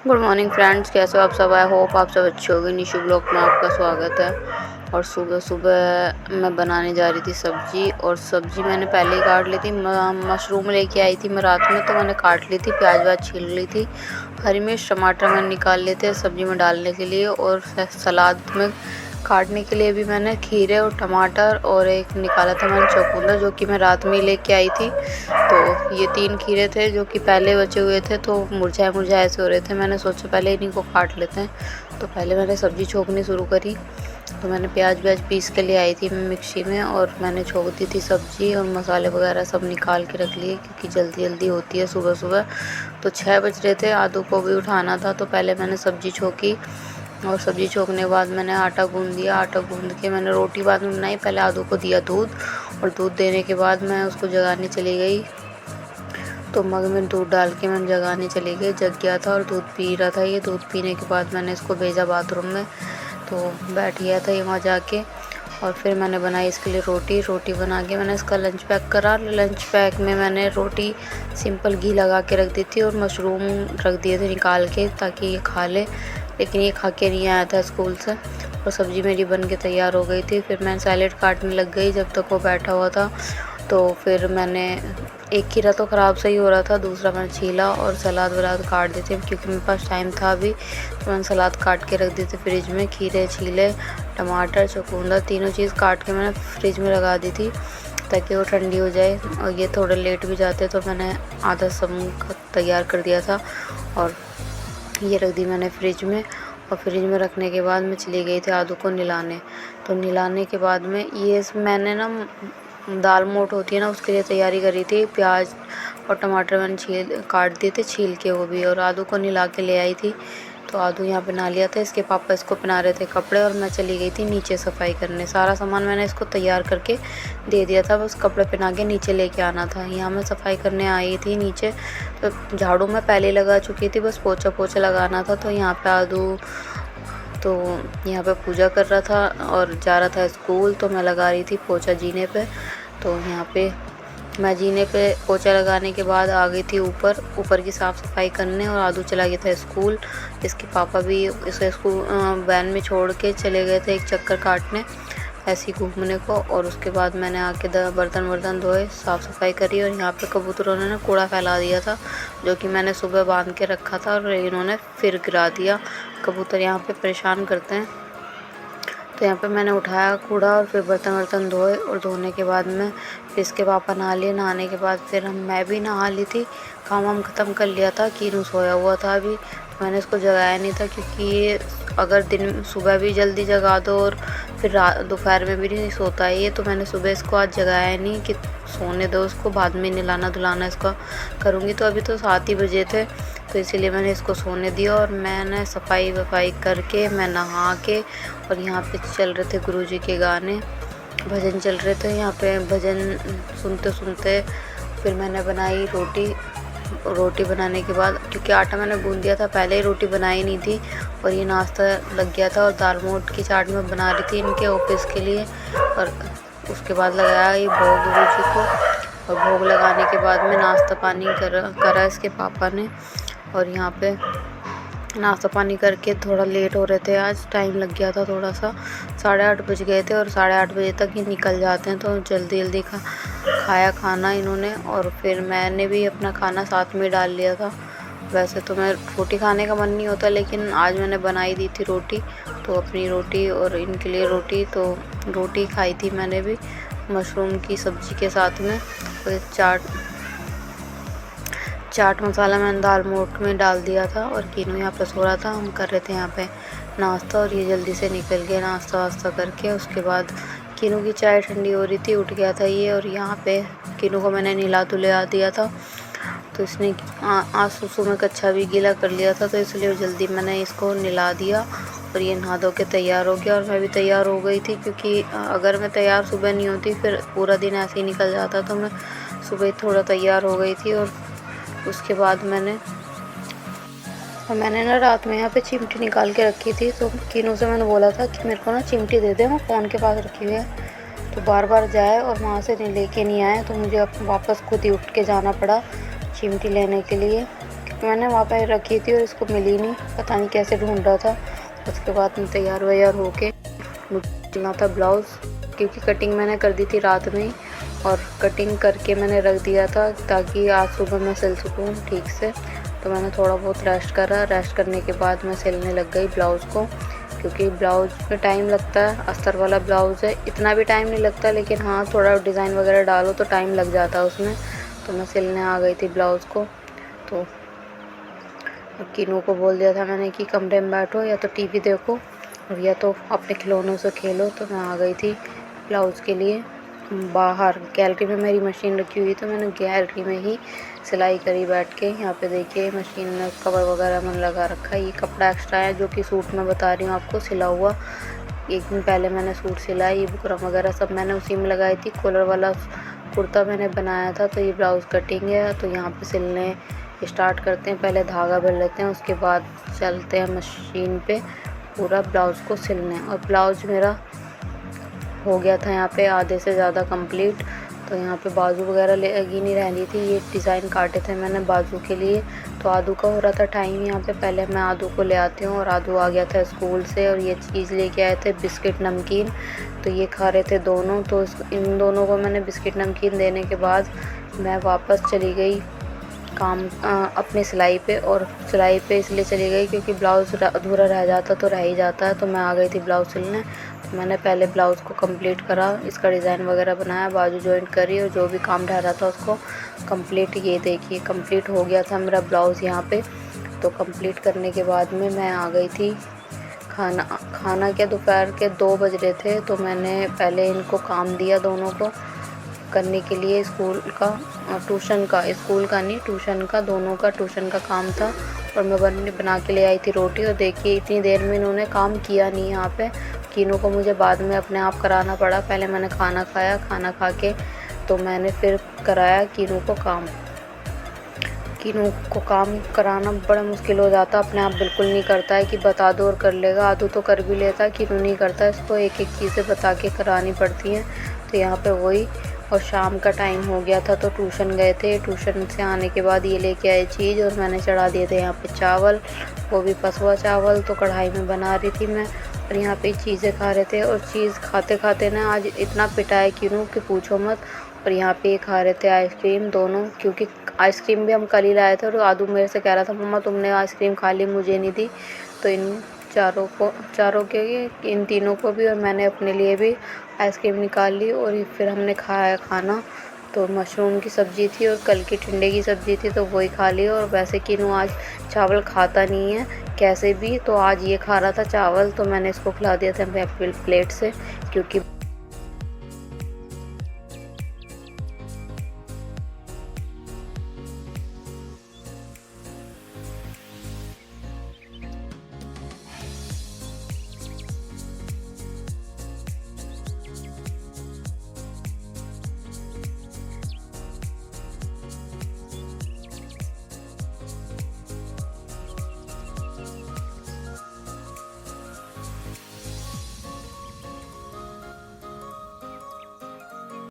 Good morning friends, कैसे हो आप सब। आई होप आप सब अच्छे होंगे। निशु ब्लॉग में आपका स्वागत है। और सुबह सुबह मैं बनाने जा रही थी सब्जी, और सब्जी मैंने पहले ही काट ली थी। मशरूम लेके आई थी मैं रात में, तो मैंने काट ली थी। प्याज व्याज छील ली थी। हरी मिर्च टमाटर मैंने निकाल लिए थे सब्जी में डालने के लिए। और सलाद में काटने के लिए भी मैंने खीरे और टमाटर और एक निकाला था मैंने चुकंदर, जो कि मैं रात में ही लेके आई थी। तो ये 3 खीरे थे जो कि पहले बचे हुए थे, तो मुरझाए मुरझाए ऐसे हो रहे थे। मैंने सोचा पहले इन्हीं को काट लेते हैं। तो पहले मैंने सब्ज़ी छोकनी शुरू करी। तो मैंने प्याज व्याज पीस के ले आई थी मैं मिक्सी में, और मैंने छोक दी थी सब्ज़ी, और मसाले वगैरह सब निकाल के रख लिए क्योंकि जल्दी जल्दी होती है सुबह सुबह। तो 6 बज रहे थे, आदू को भी उठाना था। तो पहले मैंने सब्ज़ी छोकी, और सब्ज़ी छोकने के बाद मैंने आटा गूँध दिया। आटा गूँध के मैंने रोटी बाद में बनाई। पहले आदू को दिया दूध, और दूध देने के बाद मैं उसको जगाने चली गई। तो मग में दूध डाल के मैं जगाने चली गई। जग गया था और दूध पी रहा था। ये दूध पीने के बाद मैंने इसको भेजा बाथरूम में। तो बैठ गया था ये वहाँ जाके। और फिर मैंने बनाई इसके लिए रोटी बना के मैंने इसका लंच पैक करा। लंच पैक में मैंने रोटी सिंपल घी लगा के रख दी थी, और मशरूम रख दिए थे निकाल के ताकि ये खा ले। लेकिन ये खा के नहीं आया था स्कूल से। और सब्ज़ी मेरी बन के तैयार हो गई थी। फिर मैं सैलेड काटने लग गई जब तक वो बैठा हुआ था। तो फिर मैंने एक खीरा तो ख़राब से ही हो रहा था, दूसरा मैंने छीला और सलाद वलाद काट दी थी क्योंकि मेरे पास टाइम था अभी। तो मैंने सलाद काट के रख दी थी फ्रिज में। खीरे छीले, टमाटर, चुकंदर, तीनों चीज़ काट के मैंने फ्रिज में लगा दी थी ताकि वो ठंडी हो जाए। और ये थोड़े लेट भी जाते तो मैंने आधा सब तैयार कर दिया था, और ये रख दी मैंने फ्रिज में। और फ्रिज में रखने के बाद मैं चली गई थी आदू को नहलाने। तो नहलाने के बाद में ये मैंने ना दाल मोठ होती है ना, उसके लिए तैयारी करी थी। प्याज और टमाटर मैंने काट दिए थे छील के, वो भी। और आदू को नहला के ले आई थी। तो आदू यहाँ पे नहा लिया था। इसके पापा इसको पहना रहे थे कपड़े, और मैं चली गई थी नीचे सफाई करने। सारा सामान मैंने इसको तैयार करके दे दिया था, बस कपड़े पहना के नीचे लेके आना था। यहाँ मैं सफाई करने आई थी नीचे। तो झाड़ू मैं पहले लगा चुकी थी, बस पोछा पोछा लगाना था। तो यहाँ पे आदू तो यहाँ पे पूजा कर रहा था और जा रहा था स्कूल। तो मैं लगा रही थी पोछा जीने पे। तो यहाँ पे मैं जीने पे पोछा लगाने के बाद आ गई थी ऊपर की साफ़ सफाई करने। और आदू चला गया था स्कूल। इसके पापा भी इसे स्कूल वैन में छोड़ के चले गए थे एक चक्कर काटने, ऐसे ही घूमने को। और उसके बाद मैंने आके बर्तन धोए, साफ़ सफाई करी। और यहाँ पे कबूतरों ने ना कूड़ा फैला दिया था जो कि मैंने सुबह बांध के रखा था, और इन्होंने फिर गिरा दिया। कबूतर यहाँ पे परेशान करते हैं। तो यहाँ पे मैंने उठाया कूड़ा, और फिर बर्तन धोए। और धोने के बाद में फिर इसके पापा नहा लिए। नहाने के बाद फिर मैं भी नहा ली थी। काम वाम ख़त्म कर लिया था। कीनू सोया हुआ था अभी, तो मैंने इसको जगाया नहीं था क्योंकि ये अगर दिन सुबह भी जल्दी जगा दो और फिर दोपहर में भी नहीं सोता है ये। तो मैंने सुबह इसको आज जगाया नहीं कि सोने दो इसको, बाद में नहलाना धुलाना इसका करूँगी। तो अभी तो 7 ही बजे थे, तो इसीलिए मैंने इसको सोने दिया। और मैंने सफाई वफाई करके मैं नहा के, और यहाँ पे चल रहे थे गुरुजी के गाने, भजन चल रहे थे। यहाँ पे भजन सुनते सुनते फिर मैंने बनाई रोटी बनाने के बाद, क्योंकि आटा मैंने गूँध दिया था पहले ही, रोटी बनाई नहीं थी। और ये नाश्ता लग गया था। और दाल मोठ की चाट मैं बना रही थी इनके ऑफिस के लिए। और उसके बाद लगाया ये भोग गुरुजी को। और भोग लगाने के बाद में नाश्ता पानी करा इसके पापा ने। और यहाँ पे नाश्ता पानी करके थोड़ा लेट हो रहे थे, आज टाइम लग गया था थोड़ा सा। 8:30 बज गए थे, और 8:30 बजे तक ही निकल जाते हैं। तो जल्दी जल्दी खाया खाना इन्होंने। और फिर मैंने भी अपना खाना साथ में डाल लिया था। वैसे तो मैं रोटी खाने का मन नहीं होता, लेकिन आज मैंने बनाई दी थी रोटी, तो अपनी रोटी और इनके लिए रोटी। तो रोटी खाई थी मैंने भी मशरूम की सब्ज़ी के साथ में। और चाट मसाला मैंने दाल मोठ में डाल दिया था। और कीनू यहाँ पे सो रहा था, हम कर रहे थे यहाँ पे नाश्ता। और ये जल्दी से निकल गया नाश्ता वास्ता करके। उसके बाद कीनू की चाय ठंडी हो रही थी, उठ गया था ये। और यहाँ पे कीनू को मैंने नहला धुला दिया था। तो इसने आज सुसु में कच्छा भी गीला कर लिया था, तो इसलिए जल्दी मैंने इसको नहला दिया। और ये नहा धो के तैयार हो गया। और मैं भी तैयार हो गई थी, क्योंकि अगर मैं तैयार सुबह नहीं होती फिर पूरा दिन ऐसे ही निकल जाता। तो मैं सुबह थोड़ा तैयार हो गई थी। और उसके बाद मैंने ना रात में यहाँ पे चिमटी निकाल के रखी थी। तो कीनू से मैंने बोला था कि मेरे को ना चिमटी दे दे, मैं फ़ोन के पास रखी हुई है। तो बार बार जाए और वहाँ से लेके नहीं आए, तो मुझे वापस खुद ही उठ के जाना पड़ा चिमटी लेने के लिए। मैंने वहाँ पे रखी थी और इसको मिली नहीं, पता नहीं कैसे ढूंढ रहा था। उसके बाद मैं तैयार वैयार होके निकलना था ब्लाउज़, क्योंकि कटिंग मैंने कर दी थी रात में ही और कटिंग करके मैंने रख दिया था ताकि आज सुबह मैं सिल सकूँ ठीक से। तो मैंने थोड़ा बहुत रेस्ट करा, रेस्ट करने के बाद मैं सिलने लग गई ब्लाउज़ को, क्योंकि ब्लाउज़ में टाइम लगता है। अस्तर वाला ब्लाउज़ है, इतना भी टाइम नहीं लगता, लेकिन हाँ थोड़ा डिज़ाइन वगैरह डालो तो टाइम लग जाता है उसमें। तो मैं सिलने आ गई थी ब्लाउज़ को। तो कीनू को बोल दिया था मैंने कि कमरे में बैठो, या तो टीवी देखो और या तो अपने खिलौनों से खेलो। तो मैं आ गई थी ब्लाउज़ के लिए बाहर। गैलरी में मेरी मशीन रखी हुई, तो मैंने गैलरी में ही सिलाई करी बैठ के। यहाँ पे देखिए मशीन में कवर वगैरह मैंने लगा रखा है। ये कपड़ा एक्स्ट्रा है जो कि सूट में बता रही हूँ आपको, सिला हुआ। एक दिन पहले मैंने सूट सिला, ये बुकरम वगैरह सब मैंने उसी में लगाई थी। कॉलर वाला कुर्ता मैंने बनाया था, तो ये ब्लाउज़ कटिंग है। तो यहाँ पे सिलने स्टार्ट करते हैं, पहले धागा भर लेते हैं, उसके बाद चलते हैं मशीन पे पूरा ब्लाउज़ को सिलने। और ब्लाउज़ मेरा हो गया था यहाँ पे आधे से ज़्यादा कंप्लीट। तो यहाँ पे बाजू वगैरह लगी नहीं रह रही थी, ये डिज़ाइन काटे थे मैंने बाजू के लिए। तो आदू का हो रहा था टाइम यहाँ पे, पहले मैं आदू को ले आती हूँ। और आदू आ गया था स्कूल से और ये चीज़ लेके आए थे बिस्किट नमकीन, तो ये खा रहे थे दोनों। तो इन दोनों को मैंने बिस्किट नमकीन देने के बाद मैं वापस चली गई काम अपनी सिलाई पे। और सिलाई पे इसलिए चली गई क्योंकि ब्लाउज़ अधूरा रह जाता तो रह ही जाता है। तो मैं आ गई थी ब्लाउज़ सिलने। तो मैंने पहले ब्लाउज़ को कंप्लीट करा, इसका डिज़ाइन वगैरह बनाया, बाजू जॉइंट करी और जो भी काम रह रहा था उसको कंप्लीट। ये देखिए कंप्लीट हो गया था मेरा ब्लाउज़ यहाँ पे। तो कंप्लीट करने के बाद में मैं आ गई थी खाना क्या दोपहर के 2 बज रहे थे। तो मैंने पहले इनको काम दिया दोनों को करने के लिए स्कूल का, ट्यूशन का, स्कूल का नहीं ट्यूशन का, दोनों का ट्यूशन का काम था। और मैं बना के ले आई थी रोटी। और देखिए इतनी देर में इन्होंने काम किया नहीं यहाँ पे। कीनू को मुझे बाद में अपने आप कराना पड़ा, पहले मैंने खाना खाया, खाना खा के तो मैंने फिर कराया कीनू को काम। कीनू को काम कराना बड़ा मुश्किल हो जाता, अपने आप बिल्कुल नहीं करता है कि बता दो और कर लेगा। आदू तो कर भी लेता है, कीनू नहीं करता, इसको एक एक चीज़ें बता के करानी पड़ती हैं। तो यहाँ पे वही। और शाम का टाइम हो गया था तो ट्यूशन गए थे। ट्यूशन से आने के बाद ये लेके आए चीज़ और मैंने चढ़ा दिए थे यहाँ पे चावल, वो भी पसवा चावल। तो कढ़ाई में बना रही थी मैं और यहाँ पे चीज़ें खा रहे थे। और चीज़ खाते खाते ना आज इतना पिटा है कीनू कि पूछो मत। और यहाँ पे खा रहे थे आइसक्रीम दोनों, क्योंकि आइसक्रीम भी हम कल ही लाए थे। और आदू मेरे से कह रहा था मम्मा तुमने आइसक्रीम खा ली, मुझे नहीं दी। तो इन चारों के इन तीनों को भी और मैंने अपने लिए भी आइसक्रीम निकाल ली। और फिर हमने खाया खाना। तो मशरूम की सब्ज़ी थी और कल की टिंडे की सब्ज़ी थी, तो वही खा ली। और वैसे कीनू आज चावल खाता नहीं है कैसे भी, तो आज ये खा रहा था चावल। तो मैंने इसको खिला दिया था प्लेट से, क्योंकि